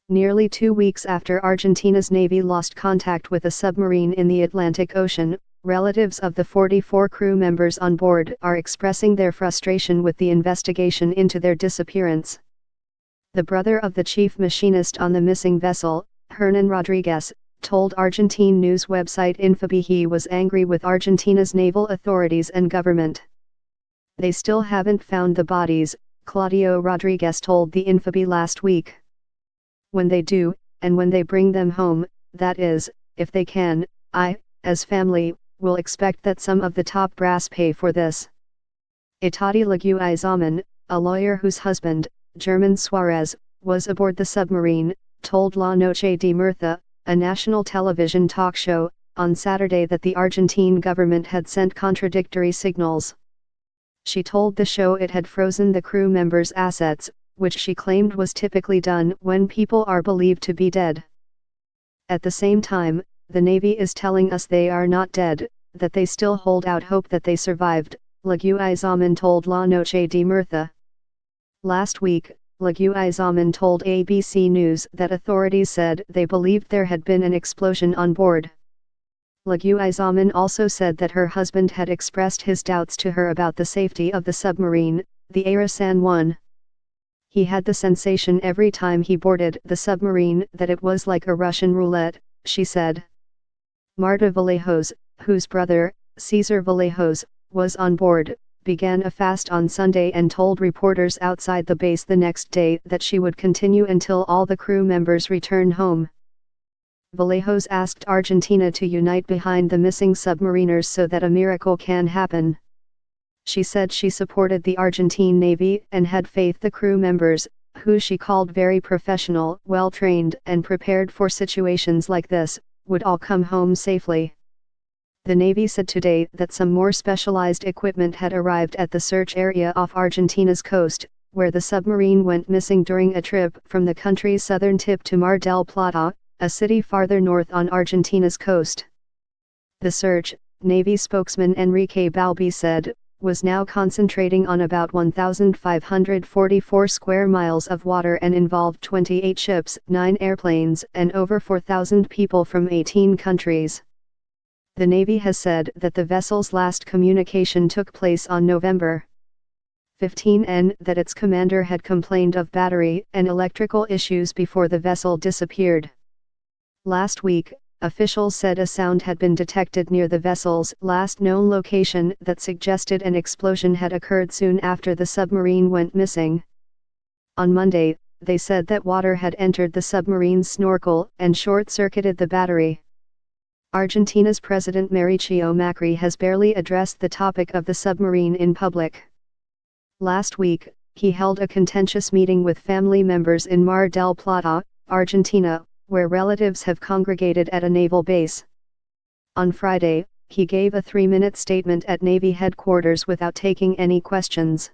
Nearly 2 weeks after Argentina's Navy lost contact with a submarine in the Atlantic Ocean, relatives of the 44 crew members on board are expressing their frustration with the investigation into their disappearance. The brother of the chief machinist on the missing vessel, Hernan Rodriguez, told Argentine news website Infobae he was angry with Argentina's naval authorities and government. "They still haven't found the bodies," Claudio Rodriguez told the Infobae last week. "When they do, and when they bring them home, that is, if they can, I, as family, will expect that some of the top brass pay for this." Itati Leguizamon, a lawyer whose husband, German Suarez, was aboard the submarine, told La Noche de Murcia, a national television talk show, on Saturday that the Argentine government had sent contradictory signals. She told the show it had frozen the crew members' assets, which she claimed was typically done when people are believed to be dead. "At the same time, the Navy is telling us they are not dead, that they still hold out hope that they survived," Leguizamon told La Noche de Murcia. Last week, Leguizamon told ABC News that authorities said they believed there had been an explosion on board. Leguizamon also said that her husband had expressed his doubts to her about the safety of the submarine, the Aira San Juan. "He had the sensation every time he boarded the submarine that it was like a Russian roulette," she said. Marta Vallejos, whose brother, Cesar Vallejos, was on board, began a fast on Sunday and told reporters outside the base the next day that she would continue until all the crew members return home. Vallejos asked Argentina to unite behind the missing submariners so that a miracle can happen. She said she supported the Argentine Navy and had faith the crew members, who she called very professional, well-trained and prepared for situations like this, would all come home safely. The Navy said today that some more specialized equipment had arrived at the search area off Argentina's coast, where the submarine went missing during a trip from the country's southern tip to Mar del Plata, a city farther north on Argentina's coast. The search, Navy spokesman Enrique Balbi said, was now concentrating on about 1,544 square miles of water and involved 28 ships, 9 airplanes, and over 4,000 people from 18 countries. The Navy has said that the vessel's last communication took place on November 15 and that its commander had complained of battery and electrical issues before the vessel disappeared. Last week, officials said a sound had been detected near the vessel's last known location that suggested an explosion had occurred soon after the submarine went missing. On Monday, they said that water had entered the submarine's snorkel and short-circuited the battery. Argentina's President Mauricio Macri has barely addressed the topic of the submarine in public. Last week, he held a contentious meeting with family members in Mar del Plata, Argentina, where relatives have congregated at a naval base. On Friday, he gave a 3-minute statement at Navy headquarters without taking any questions.